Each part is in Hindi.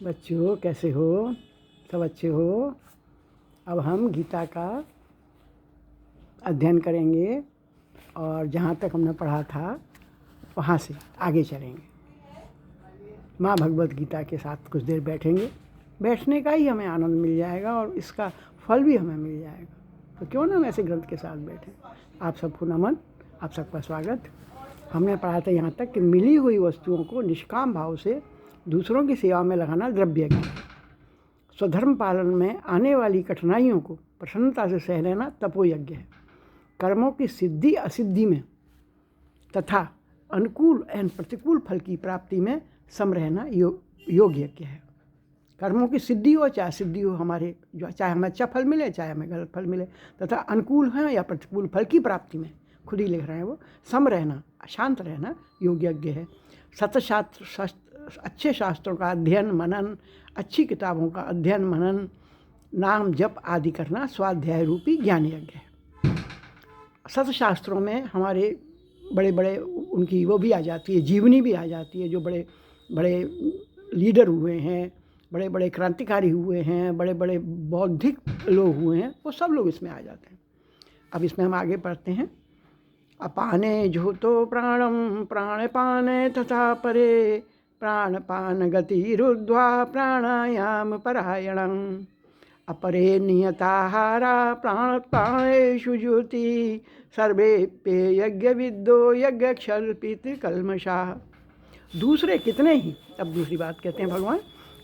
बच्चों कैसे हो? सब अच्छे हो? अब हम गीता का अध्ययन करेंगे और जहाँ तक हमने पढ़ा था वहाँ से आगे चलेंगे। माँ भगवत गीता के साथ कुछ देर बैठेंगे। बैठने का ही हमें आनंद मिल जाएगा और इसका फल भी हमें मिल जाएगा। तो क्यों ना हम ऐसे ग्रंथ के साथ बैठें। आप सबको नमन, आप सबका स्वागत। हमने पढ़ा था यहाँ तक कि मिली हुई वस्तुओं को निष्काम भाव से दूसरों की सेवा में लगाना द्रव्य यज्ञ है। स्वधर्म पालन में आने वाली कठिनाइयों को प्रसन्नता से सह लेना तपोयज्ञ है। कर्मों की सिद्धि असिद्धि में तथा अनुकूल एवं प्रतिकूल फल की प्राप्ति में सम रहना योग यज्ञ है। कर्मों की सिद्धि हो चाहे सिद्धि हो, हमारे जो चाहे हमें अच्छा फल मिले चाहे हमें गलत फल मिले, तथा अनुकूल है या प्रतिकूल फल की प्राप्ति में, खुद ही लिख रहे हैं वो, सम रहना, शांत रहना योग यज्ञ है। सतशास्त्र, अच्छे शास्त्रों का अध्ययन मनन, अच्छी किताबों का अध्ययन मनन, नाम जप आदि करना स्वाध्याय रूपी ज्ञान यज्ञ है। सतशास्त्रों में हमारे बड़े बड़े उनकी वो भी आ जाती है, जीवनी भी आ जाती है। जो बड़े बड़े लीडर हुए हैं, बड़े बड़े क्रांतिकारी हुए हैं, बड़े बड़े बौद्धिक लोग हुए हैं, वो सब लोग इसमें आ जाते हैं। अब इसमें हम आगे पढ़ते हैं। अपाने जुहुतो प्राणम प्राणपाने तथा परे प्राणपान गति रुद्ध्वा प्राणायाम परायणं अपरे नियताहारा प्राणेषु ज्योति सर्वेप्ये यज्ञ विद्दो यज्ञक्षल्पित कल्मषाः। दूसरे कितने ही, अब दूसरी बात कहते हैं भगवान,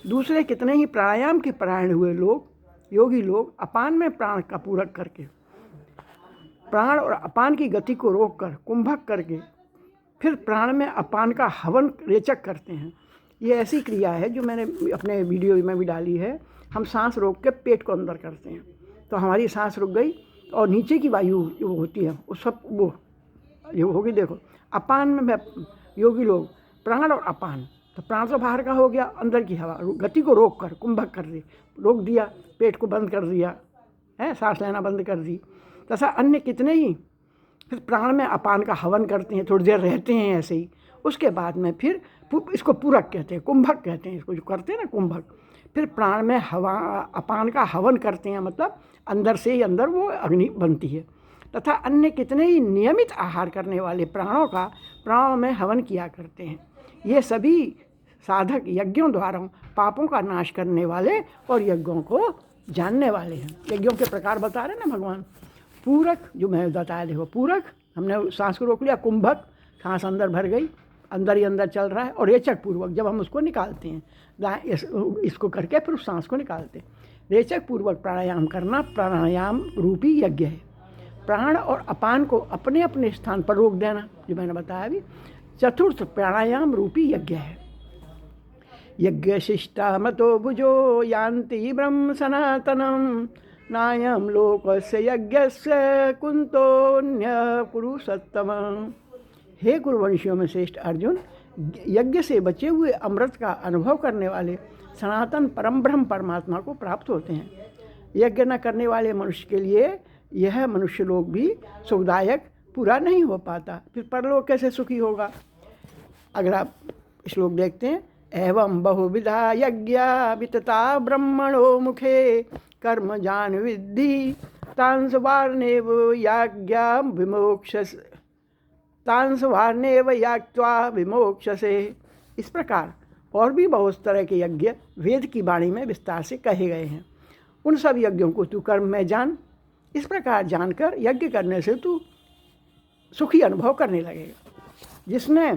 दूसरे कितने ही प्राणायाम के परायण हुए लोग, योगी लोग, अपान में प्राण का पूरक करके, प्राण और अपान की गति को रोककर कुंभक करके फिर प्राण में अपान का हवन रेचक करते हैं। ये ऐसी क्रिया है जो मैंने अपने वीडियो में भी डाली है। हम सांस रोक के पेट को अंदर करते हैं तो हमारी सांस रुक गई और नीचे की वायु जो होती है वो सब वो होगी। देखो, अपान में योगी लोग प्राण और अपान, तो प्राण तो बाहर का हो गया, अंदर की हवा गति को रोक कर कुंभक कर दी, रोक दिया, पेट को बंद कर दिया है, सांस लेना बंद कर दी। तथा अन्य कितने ही फिर प्राण में अपान का हवन करते हैं, थोड़ी देर रहते हैं ऐसे ही। उसके बाद में फिर इसको पूरक कहते हैं, कुंभक कहते हैं इसको, जो करते हैं ना कुंभक। फिर प्राण में हवा अपान का हवन करते हैं, मतलब अंदर से ही अंदर वो अग्नि बनती है। तथा अन्य कितने ही नियमित आहार करने वाले प्राणों का प्राणों में हवन किया करते हैं। ये सभी साधक यज्ञों द्वारा पापों का नाश करने वाले और यज्ञों को जानने वाले हैं। यज्ञों के प्रकार बता रहे ना भगवान। पूरक जो मैं बताया, देखो पूरक, हमने सांस को रोक लिया, कुंभक सांस अंदर भर गई, अंदर ही अंदर चल रहा है, और रेचक पूर्वक जब हम उसको निकालते हैं, इसको करके फिर उस सांस को निकालते हैं। रेचक पूर्वक प्राणायाम करना प्राणायाम रूपी यज्ञ है। प्राण और अपान को अपने अपने स्थान पर रोक देना, जो मैंने बताया अभी, चतुर्थ प्राणायाम रूपी यज्ञ है। यज्ञ शिष्टा मतो भुजो यान्ति ब्रह्म सनातनम नायम लोकस्य यज्ञस्य कुंतोन्य पुरुषोत्तम। हे कुरुवंशियों में श्रेष्ठ अर्जुन, यज्ञ से बचे हुए अमृत का अनुभव करने वाले सनातन परम ब्रह्म परमात्मा को प्राप्त होते हैं। यज्ञ न करने वाले मनुष्य के लिए यह मनुष्य लोग भी सुखदायक पूरा नहीं हो पाता, फिर परलोक कैसे सुखी होगा। अगर आप श्लोक देखते हैं, एवं बहुविधा यज्ञा वितता ब्रह्मणो मुखे कर्म जान विद्धि तांसवार्नेव याज्ञा विमोक्षस तांसवार्नेव याज्ञा विमोक्षसे। इस प्रकार और भी बहुत तरह के यज्ञ वेद की वाणी में विस्तार से कहे गए हैं। उन सब यज्ञों को तू कर्म में जान। इस प्रकार जानकर यज्ञ करने से तू सुखी अनुभव करने लगेगा। जिसने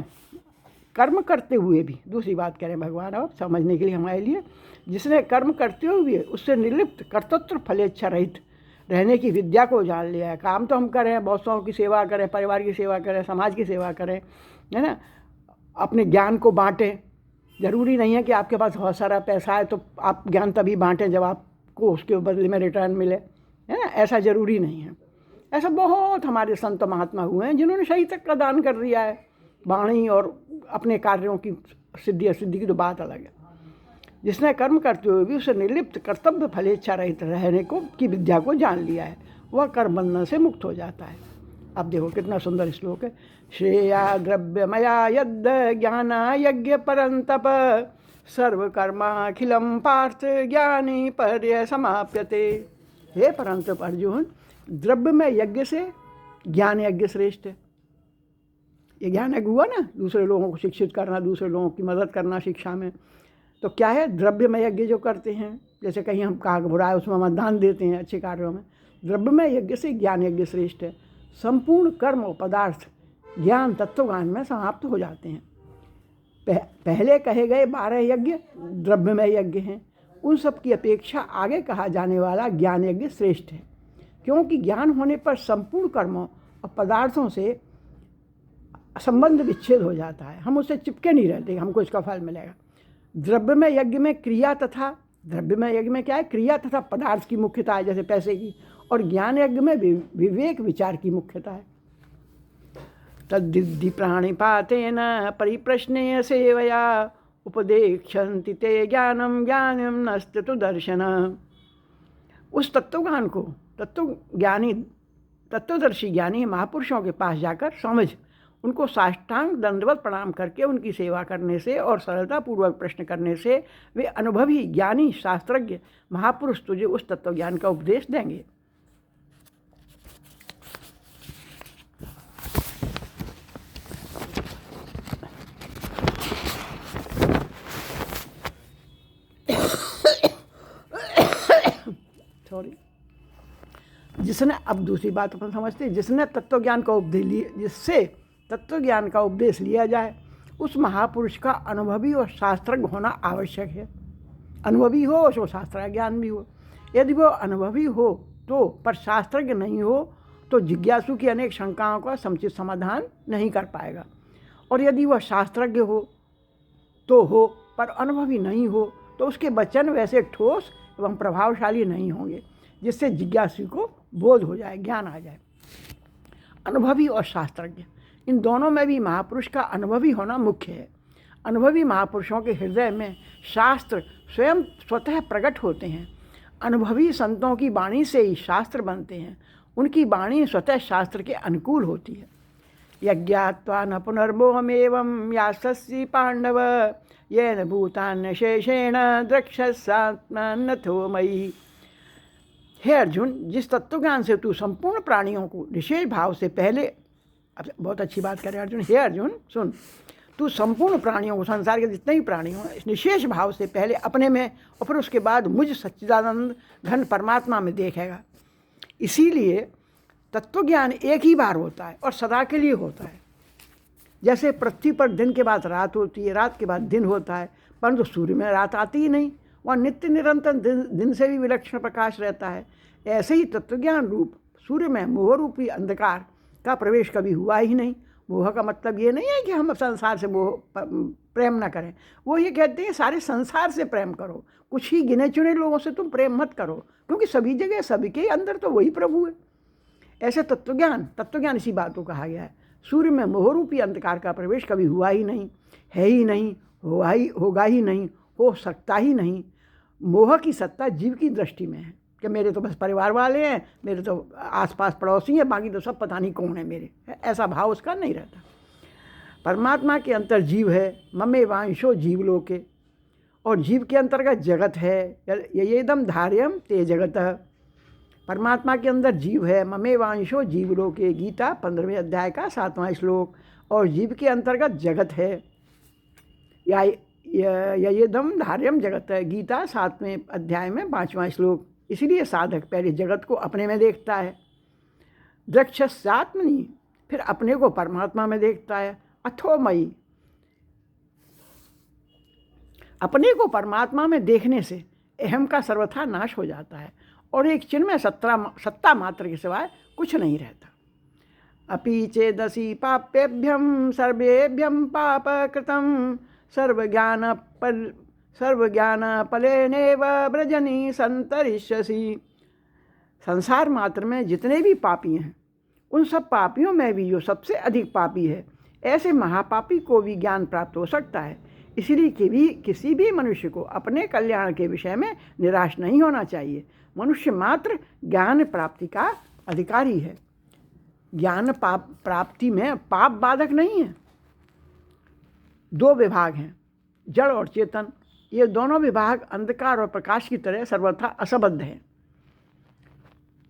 कर्म करते हुए भी, दूसरी बात कह रहे हैं भगवान और समझने के लिए हमारे लिए, जिसने कर्म करते हुए उससे निर्लिप्त कर्तृत्व फलेच्छा रहित रहने की विद्या को जान लिया है। काम तो हम करें, बहुतों की सेवा करें, परिवार की सेवा करें, समाज की सेवा करें, है ना, अपने ज्ञान को बांटें। ज़रूरी नहीं है कि आपके पास बहुत सारा पैसा है तो आप ज्ञान तभी बांटें जब आपको उसके बदले में रिटर्न मिले, है ना, ऐसा ज़रूरी नहीं है। ऐसा बहुत हमारे संत महात्मा हुए हैं जिन्होंने शरीर तक का दान कर दिया है। वाणी और अपने कार्यों की सिद्धि असिद्धि की तो बात अलग है। जिसने कर्म करते हुए भी उसे निर्लिप्त कर्तव्य फलेच्छा रहित रहने को की विद्या को जान लिया है, वह कर्म बंधन से मुक्त हो जाता है। अब देखो कितना सुंदर श्लोक है। श्रेया द्रव्यमया यद् ज्ञाना यज्ञ परंतप सर्वकर्माखिलं पार्थ ज्ञानी पर्यसमाप्यते। हे परंतु अर्जुन, द्रव्य में यज्ञ से ज्ञान यज्ञ श्रेष्ठ है। ये ज्ञान यज्ञ हुआ ना, दूसरे लोगों को शिक्षित करना, दूसरे लोगों की मदद करना शिक्षा में। तो क्या है, द्रव्य में यज्ञ जो करते हैं, जैसे कहीं हम काग बुरा है उसमें हम दान देते हैं अच्छे कार्यों में, द्रव्य में यज्ञ से ज्ञान यज्ञ श्रेष्ठ है। संपूर्ण कर्म और पदार्थ ज्ञान तत्वज्ञान में समाप्त हो जाते हैं। पहले कहे गए 12 यज्ञ द्रव्य में यज्ञ हैं, उन सब की अपेक्षा आगे कहा जाने वाला ज्ञान यज्ञ श्रेष्ठ है, क्योंकि ज्ञान होने पर संपूर्ण कर्मों और पदार्थों से संबंध विच्छेद हो जाता है, हम उससे चिपके नहीं रहते, हमको इसका फल मिलेगा। द्रव्य में यज्ञ में क्रिया तथा, द्रव्य में यज्ञ में क्या है, क्रिया तथा पदार्थ की मुख्यता है, जैसे पैसे की, और ज्ञान यज्ञ में विवेक विचार की मुख्यता है। तद्विद्धि प्राणिपातेन परिप्रश्नेय सेवया उपदेक्षन्ति ते ज्ञानम ज्ञानम नस्तु दर्शन। उस तत्वज्ञान को तत्वदर्शी ज्ञानी महापुरुषों के पास जाकर समझ, उनको साष्टांग दंडवत प्रणाम करके उनकी सेवा करने से और सरलतापूर्वक प्रश्न करने से वे अनुभवी ज्ञानी शास्त्रज्ञ महापुरुष तुझे उस तत्वज्ञान का उपदेश देंगे। सॉरी, जिसने, अब दूसरी बात अपन समझते हैं, जिसने तत्वज्ञान का उपदेश लिया, जिससे तत्वज्ञान का उपदेश लिया जाए, उस महापुरुष का अनुभवी और शास्त्रज्ञ होना आवश्यक है। अनुभवी हो तो शास्त्र ज्ञान भी हो। यदि वो अनुभवी हो तो, पर शास्त्रज्ञ नहीं हो तो जिज्ञासु की अनेक शंकाओं का समुचित समाधान नहीं कर पाएगा। और यदि वह शास्त्रज्ञ हो तो हो, पर अनुभवी नहीं हो तो उसके वचन वैसे ठोस एवं प्रभावशाली नहीं होंगे जिससे जिज्ञासु को बोध हो जाए, ज्ञान आ जाए। अनुभवी और शास्त्रज्ञ, इन दोनों में भी महापुरुष का अनुभवी होना मुख्य है। अनुभवी महापुरुषों के हृदय में शास्त्र स्वयं स्वतः प्रकट होते हैं। अनुभवी संतों की वाणी से ही शास्त्र बनते हैं, उनकी वाणी स्वतः शास्त्र के अनुकूल होती है। यज्ञात्वा न पुनर्मोहमेवं यास्यसि पांडव येन भूतान् शेषेण द्रक्ष्यस्यात्मन्नथो मयि। हे अर्जुन, जिस तत्वज्ञान से तू संपूर्ण प्राणियों को विशेष भाव से पहले, अब बहुत अच्छी बात करे अर्जुन, हे अर्जुन सुन, तू संपूर्ण प्राणियों को, संसार के जितने भी प्राणी हों, निशेष भाव से पहले अपने में और फिर उसके बाद मुझ सच्चिदानंद घन परमात्मा में देखेगा। इसीलिए तत्वज्ञान एक ही बार होता है और सदा के लिए होता है। जैसे पृथ्वी पर दिन के बाद रात होती है, रात के बाद दिन होता है, परंतु सूर्य में रात आती ही नहीं, वह नित्य निरंतर दिन से भी विलक्षण प्रकाश रहता है। ऐसे ही तत्वज्ञान रूप सूर्य में मोह रूपी अंधकार का प्रवेश कभी हुआ ही नहीं। मोह का मतलब ये नहीं है कि हम संसार से मोह प्रेम ना करें, वो ये कहते हैं सारे संसार से प्रेम करो, कुछ ही गिने चुने लोगों से तुम प्रेम मत करो, क्योंकि सभी जगह सभी के अंदर तो वही प्रभु है। ऐसे तत्वज्ञान इसी बात को कहा गया है। सूर्य में मोह रूपी अंधकार का प्रवेश कभी हुआ ही नहीं, है ही नहीं, होगा ही नहीं, हो सकता ही नहीं। मोह की सत्ता जीव की दृष्टि में है कि मेरे तो बस परिवार वाले हैं, मेरे तो आसपास पड़ोसी हैं, बाकी तो सब पता नहीं कौन है मेरे, ऐसा भाव उसका नहीं रहता। परमात्मा के अंतर जीव है, ममे वांशो जीवलोके, और जीव के अंतर्गत जगत है, येदम धार्यम ते जगत। परमात्मा के अंदर जीव है, ममे वांशो जीवलोके, गीता 15वें अध्याय का 7वां श्लोक, और जीव के अंतर्गत जगत है, येदम धार्यम जगत है, गीता 7वें अध्याय में 5वां श्लोक। इसलिए साधक पहले जगत को अपने में देखता है, द्रक्ष्यस्यात्मनि, फिर अपने को परमात्मा में देखता है, अथो मयि। अपने को परमात्मा में देखने से अहम का सर्वथा नाश हो जाता है और एक चिन्मय सत्ता मात्र के सिवाय कुछ नहीं रहता। अपि चेदसि पापेभ्यम सर्वेभ्यम पाप कृतम सर्वज्ञान फलेनेव व्रजनी संतरिष्यसि। संसार मात्र में जितने भी पापी हैं, उन सब पापियों में भी जो सबसे अधिक पापी है, ऐसे महापापी को भी ज्ञान प्राप्त हो सकता है। इसलिए किसी भी मनुष्य को अपने कल्याण के विषय में निराश नहीं होना चाहिए। मनुष्य मात्र ज्ञान प्राप्ति का अधिकारी है। ज्ञान प्राप्ति में पाप बाधक नहीं है। दो विभाग हैं, जड़ और चेतन। ये दोनों विभाग अंधकार और प्रकाश की तरह सर्वथा असंबद्ध हैं।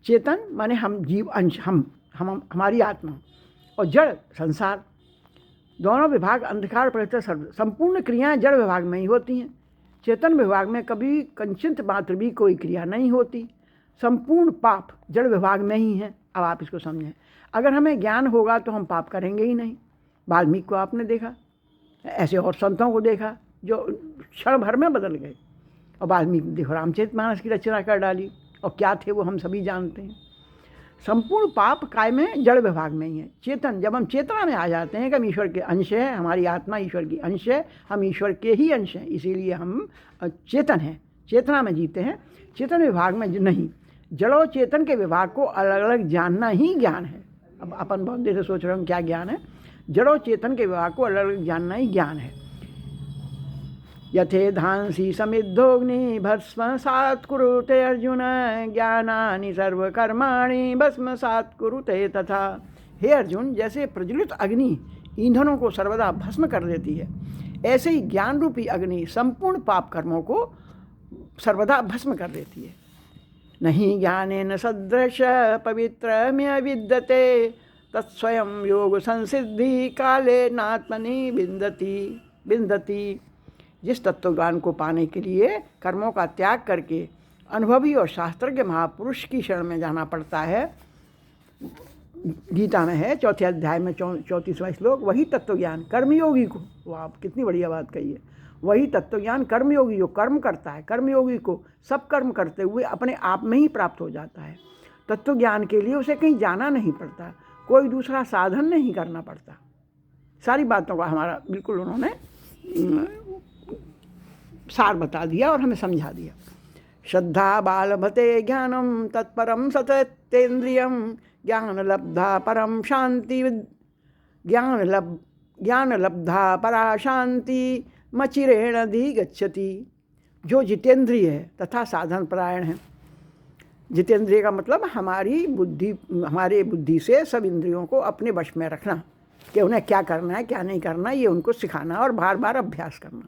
चेतन माने हम जीव अंश, हम हमारी आत्मा, और जड़ संसार, दोनों विभाग अंधकार पर संपूर्ण क्रियाएं जड़ विभाग में ही होती हैं। चेतन विभाग में कभी कंचित मात्र भी कोई क्रिया नहीं होती। संपूर्ण पाप जड़ विभाग में ही है। अब आप इसको समझें, अगर हमें ज्ञान होगा तो हम पाप करेंगे ही नहीं। वाल्मीकि को आपने देखा, ऐसे और संतों को देखा जो क्षण भर में बदल गए। और वाल्मीकि देखो रामचरितमानस की रचना कर डाली, और क्या थे वो हम सभी जानते हैं। संपूर्ण पाप काय में जड़ विभाग में ही है। चेतन, जब हम चेतना में आ जाते हैं कि हम ईश्वर के अंश हैं, हमारी आत्मा ईश्वर की अंश है, हम ईश्वर के ही अंश हैं, इसीलिए हम चेतन हैं, चेतना में जीते हैं। चेतन विभाग में नहीं, जड़ो चेतन के विभाग को अलग अलग जानना ही ज्ञान है। अब अपन बहुत देर से सोच रहे हम क्या ज्ञान है। जड़ो चेतन के विभाग को अलग अलग जानना ही ज्ञान है। यथे धांसी समिद्धोग्नि भस्मसात् कुरुते अर्जुन ज्ञानानि सर्वकर्माणि भस्मसात् कुरुते तथा। हे अर्जुन, जैसे प्रज्वलित अग्नि ईंधनों को सर्वदा भस्म कर देती है, ऐसे ही ज्ञान रूपी अग्नि संपूर्ण पाप कर्मों को सर्वदा भस्म कर देती है। नहीं ज्ञानेन सदृश पवित्रम्य विद्यते तत्स्वयं योग संसिद्धि काले नात्मनि बिंदती। जिस तत्वज्ञान को पाने के लिए कर्मों का त्याग करके अनुभवी और शास्त्रज्ञ महापुरुष की शरण में जाना पड़ता है, गीता में है 4थे अध्याय में 34वां श्लोक, वही तत्वज्ञान कर्मयोगी को, वो आप कितनी बढ़िया बात कही है, वही तत्वज्ञान कर्मयोगी जो कर्म करता है, कर्मयोगी को सब कर्म करते हुए अपने आप में ही प्राप्त हो जाता है। तत्वज्ञान के लिए उसे कहीं जाना नहीं पड़ता, कोई दूसरा साधन नहीं करना पड़ता। सारी बातों का हमारा बिल्कुल उन्होंने सार बता दिया और हमें समझा दिया। श्रद्धा बालभते ज्ञानम तत्परम सतेन्द्रियम ज्ञान लब्धा परम शांति ज्ञान लब्धा परा शांति मचिरेण अधिगच्छति। जो जितेंद्रिय है तथा साधन परायण है। जितेंद्रिय का मतलब हमारी बुद्धि से सब इंद्रियों को अपने वश में रखना, कि उन्हें क्या करना है क्या नहीं करना, ये उनको सिखाना और बार बार अभ्यास करना,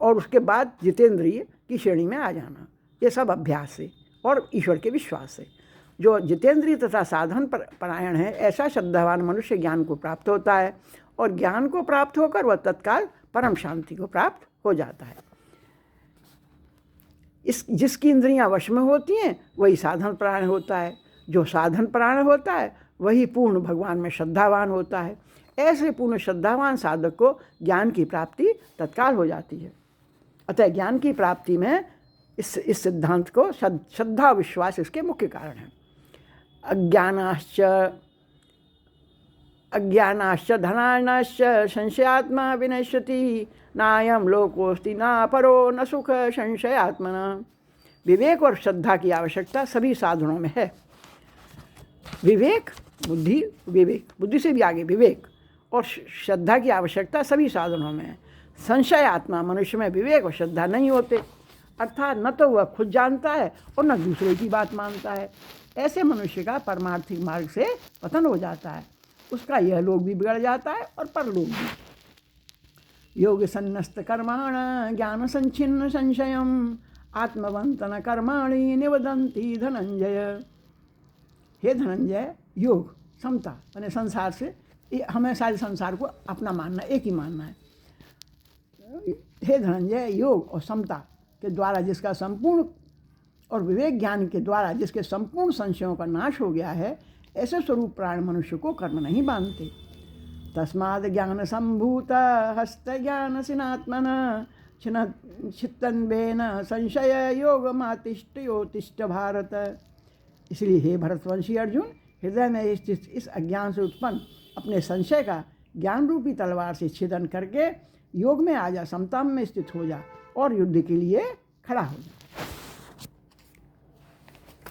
और उसके बाद जितेंद्रिय की श्रेणी में आ जाना। ये सब अभ्यास से और ईश्वर के विश्वास से। जो जितेंद्रिय तथा साधन परायण है, ऐसा श्रद्धावान मनुष्य ज्ञान को प्राप्त होता है, और ज्ञान को प्राप्त होकर वह तत्काल परम शांति को प्राप्त हो जाता है। जिसकी इंद्रियां वश में होती हैं वही साधन परायण होता है। जो साधन परायण होता है वही पूर्ण भगवान में श्रद्धावान होता है। ऐसे पूर्ण श्रद्धावान साधक को ज्ञान की प्राप्ति तत्काल हो जाती है। अतः ज्ञान की प्राप्ति में इस सिद्धांत को श्रद्धा विश्वास इसके मुख्य कारण है। अज्ञानाश्च धनानाश्च संशयात्मा विनश्यति नायम लोकोस्ति ना परो न सुख संशयात्मना। विवेक और श्रद्धा की आवश्यकता सभी साधनों में है। विवेक बुद्धि से भी आगे विवेक और श्रद्धा की आवश्यकता सभी साधनों में है। संशय आत्मा मनुष्य में विवेक और श्रद्धा नहीं होते, अर्थात न तो वह खुद जानता है और न दूसरे की बात मानता है। ऐसे मनुष्य का परमार्थिक मार्ग से पतन हो जाता है, उसका यह लोक भी बिगड़ जाता है और परलोक भी। योग सन्नस्त कर्माण ज्ञान संचिन्न संशयम आत्मवंतन कर्माणि निवदंती धनंजय। हे धनंजय, योग समता यानी संसार से हमें सारे संसार को अपना मानना, एक ही मानना है। हे धनंजय, योग और समता के द्वारा जिसका संपूर्ण और विवेक ज्ञान के द्वारा जिसके संपूर्ण संशयों का नाश हो गया है, ऐसे स्वरूप प्राण मनुष्य को कर्म नहीं बांधते। तस्माद् ज्ञान संभूत हस्त ज्ञान सिनात्मन छित्तन्वेन संशय योग मातिष्ठ योतिष्ठ भारत। इसलिए हे भरतवंशी अर्जुन, हृदय में स्थित इस अज्ञान से उत्पन्न अपने संशय का ज्ञान रूपी तलवार से छेदन करके योग में आ जा, समता में स्थित हो जा और युद्ध के लिए खड़ा हो जा।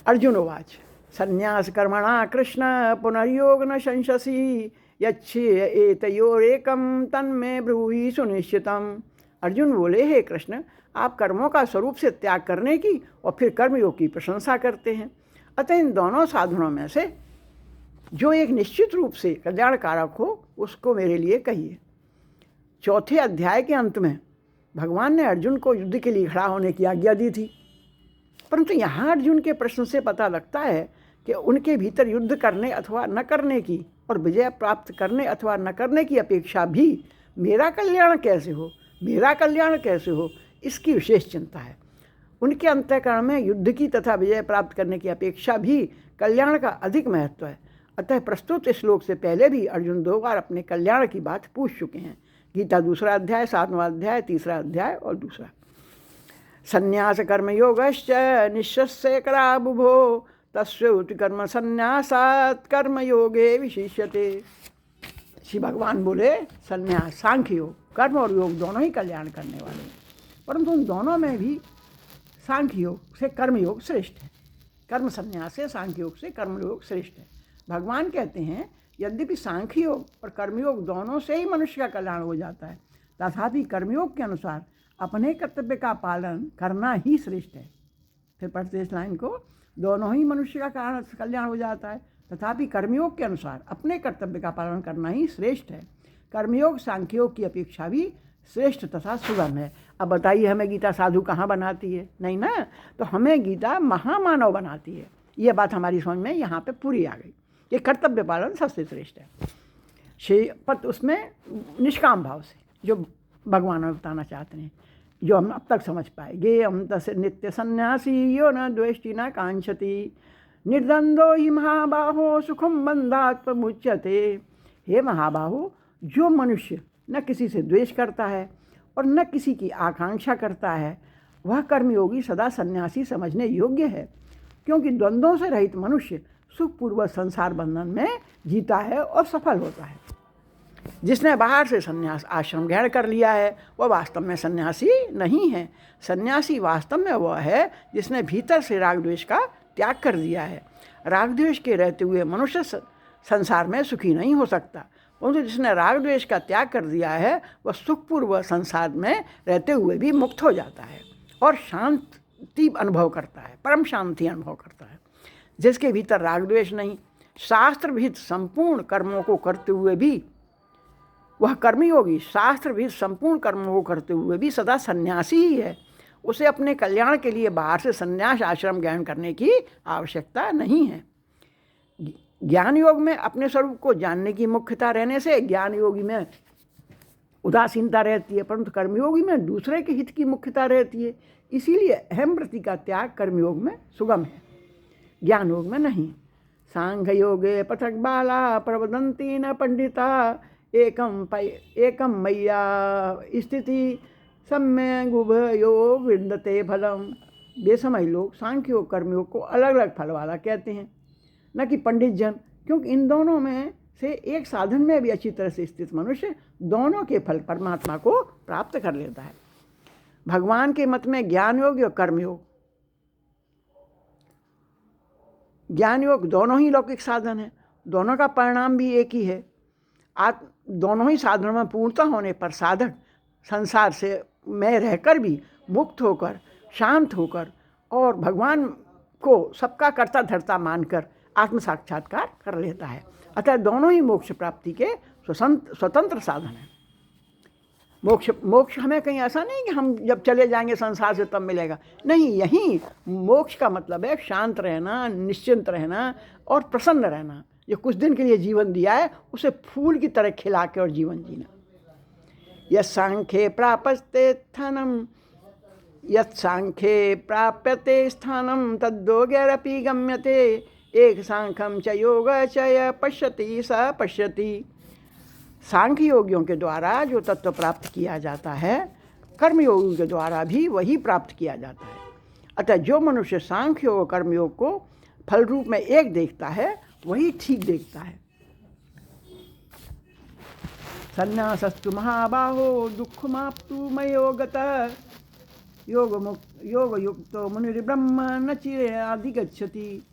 अर्जुन उवाच संन्यास कर्मणा कृष्ण पुनर्योग न शंससि यच्छे एतयोरेकं तन्मे ब्रूहि सुनिश्चितम्। अर्जुन बोले, हे कृष्ण, आप कर्मों का स्वरूप से त्याग करने की और फिर कर्मयोग की प्रशंसा करते हैं। अतः इन दोनों साधनों में से जो एक निश्चित रूप से कल्याणकारक हो उसको मेरे लिए कहिए। 4थे अध्याय के अंत में भगवान ने अर्जुन को युद्ध के लिए खड़ा होने की आज्ञा दी थी, परंतु यहाँ अर्जुन के प्रश्न से पता लगता है कि उनके भीतर युद्ध करने अथवा न करने की और विजय प्राप्त करने अथवा न करने की अपेक्षा भी मेरा कल्याण कैसे हो, मेरा कल्याण कैसे हो, इसकी विशेष चिंता है। उनके अंतःकरण में युद्ध की तथा विजय प्राप्त करने की अपेक्षा भी कल्याण का अधिक महत्व है। अतः प्रस्तुत श्लोक से पहले भी अर्जुन 2 बार अपने कल्याण की बात पूछ चुके हैं। गीता 2 अध्याय, 7वां अध्याय, 3 अध्याय और 2। संन्यास कर्म योगश्च निःशस्य कराबुभो तस्योति कर्म संन्यासात् कर्म योगे विशिष्यते। श्री भगवान बोले संन्यास, सांख्य योग, कर्म और योग दोनों ही कल्याण करने वाले हैं, परंतु उन दोनों में भी सांख्य योग से कर्म योग श्रेष्ठ है। कर्म संन्यास से सांख्य योग से कर्म योग श्रेष्ठ है। भगवान कहते हैं यद्यपि सांख्य योग और कर्मयोग दोनों से ही मनुष्य का कल्याण हो जाता है, तथापि कर्मयोग के अनुसार अपने कर्तव्य का पालन करना ही श्रेष्ठ है। फिर पढ़ते इस लाइन को, दोनों ही मनुष्य का कल्याण हो जाता है, तथापि कर्मयोग के अनुसार अपने कर्तव्य का पालन करना ही श्रेष्ठ है। कर्मयोग सांख्योग की अपेक्षा भी श्रेष्ठ तथा सुगम है। अब बताइए हमें गीता साधु कहाँ बनाती है? नहीं ना, तो हमें गीता महामानव बनाती है। ये बात हमारी समझ में यहाँ पे पूरी आ गई। ये कर्तव्य पालन सबसे श्रेष्ठ है, पत उसमें निष्काम भाव से, जो भगवान हमें बताना चाहते हैं, जो हम अब तक समझ पाए। गे हम तस् नित्य सन्यासी यो न द्वेष्टि न कांक्षति निर्द्वंद्वो ही महाबाहो सुखम बंधात् मुच्यते। हे महाबाहो, जो मनुष्य न किसी से द्वेष करता है और न किसी की आकांक्षा करता है, वह कर्मयोगी सदा सन्यासी समझने योग्य है, क्योंकि द्वंद्वों से रहित मनुष्य सुखपूर्वक संसार बंधन में जीता है और सफल होता है। जिसने बाहर से संन्यास आश्रम ग्रहण कर लिया है वह वास्तव में सन्यासी नहीं है। सन्यासी वास्तव में वह है जिसने भीतर से राग द्वेष का त्याग कर दिया है। राग द्वेष के रहते हुए मनुष्य संसार में सुखी नहीं हो सकता, परंतु जिसने राग द्वेष का त्याग कर दिया है वह सुखपूर्वक संसार में रहते हुए भी मुक्त हो जाता है और शांति अनुभव करता है, परम शांति अनुभव करता है। जिसके भीतर राग द्वेष नहीं, शास्त्र विहित संपूर्ण कर्मों को करते हुए भी वह कर्मयोगी शास्त्र विहित संपूर्ण कर्मों को करते हुए भी सदा सन्यासी ही है। उसे अपने कल्याण के लिए बाहर से संन्यास आश्रम ग्रहण करने की आवश्यकता नहीं है। ज्ञान योग में अपने स्वरूप को जानने की मुख्यता रहने से ज्ञान योगी में उदासीनता रहती है, परंतु कर्मयोगी में दूसरे के हित की मुख्यता रहती है। इसीलिए अहम वृत्ति का त्याग कर्मयोग में सुगम है, ज्ञान योग में नहीं। सांख्य योगे पृथक बाला प्रवदंती न पंडिता एकम मैया स्थिति सम्यक उभयो विन्दते फलम। बेसमय लोग सांख्य योग कर्मयोग को अलग अलग फल वाला कहते हैं, न कि पंडित जन, क्योंकि इन दोनों में से एक साधन में भी अच्छी तरह से स्थित मनुष्य दोनों के फल परमात्मा को प्राप्त कर लेता है। भगवान के मत में ज्ञान योग और कर्मयोग, ज्ञान योग दोनों ही लौकिक साधन है, दोनों का परिणाम भी एक ही है। दोनों ही साधनों में पूर्णता होने पर साधक संसार से में रहकर भी मुक्त होकर, शांत होकर और भगवान को सबका कर्ता धर्ता मानकर आत्म साक्षात्कार कर लेता है। अतः दोनों ही मोक्ष प्राप्ति के स्वतंत्र साधन हैं। मोक्ष हमें कहीं ऐसा नहीं कि हम जब चले जाएंगे संसार से तब मिलेगा, नहीं। यहीं मोक्ष का मतलब है शांत रहना, निश्चिंत रहना और प्रसन्न रहना। ये कुछ दिन के लिए जीवन दिया है, उसे फूल की तरह खिला के और जीवन जीना। यत्सांख्ये प्राप्यते स्थानम तद्योगैरपि गम्यते एक सांख्यम च योग च पश्यति स पश्यति। सांख्य योगियों के द्वारा जो तत्व प्राप्त किया जाता है, कर्मयोगियों के द्वारा भी वही प्राप्त किया जाता है। अतः जो मनुष्य सांख्य योग कर्मयोग को फल रूप में एक देखता है वही ठीक देखता है। संन्यासस्तु महाबाहो दुःखमाप्तु मयोगतः योग युक्तो मुनिर्ब्रह्म न चिराधिगच्छति।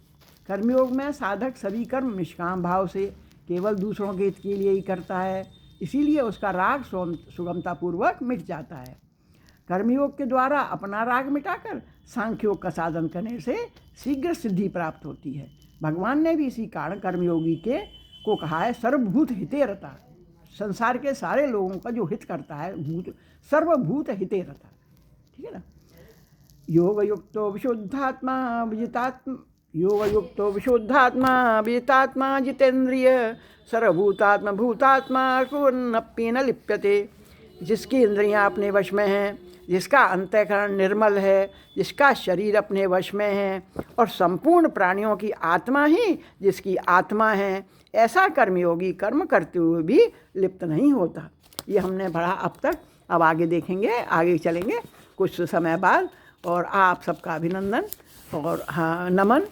कर्मयोग में साधक सभी कर्म निष्काम भाव से केवल दूसरों के हित के लिए ही करता है, इसीलिए उसका राग सुगमतापूर्वक मिट जाता है। कर्मयोग के द्वारा अपना राग मिटाकर सांख्योग का साधन करने से शीघ्र सिद्धि प्राप्त होती है। भगवान ने भी इसी कारण कर्मयोगी को कहा है सर्वभूत हिते रता, संसार के सारे लोगों का जो हित करता है, भूत सर्वभूत हिते रहता है, ठीक है ना। योगयुक्तो विशुद्धात्मा विजितात्मा जितेंद्रिय सर्वभूतात्मा भूतात्मा कुर्वन्नपि न लिप्यते। जिसकी इंद्रियां अपने वश में हैं, जिसका अंतःकरण निर्मल है, जिसका शरीर अपने वश में है और संपूर्ण प्राणियों की आत्मा ही जिसकी आत्मा है, ऐसा कर्मयोगी कर्म करते हुए भी लिप्त नहीं होता। ये हमने पढ़ा अब तक। अब आगे देखेंगे, आगे चलेंगे कुछ समय बाद। और आप सबका अभिनंदन और हाँ नमन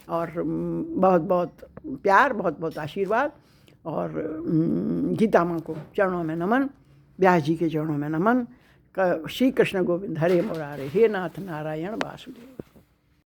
और बहुत बहुत प्यार, बहुत बहुत आशीर्वाद। और गीता माँ को चरणों में नमन, व्यास जी के चरणों में नमन। श्री कृष्ण गोविंद हरे मुरारे, हे नाथ नारायण वासुदेव।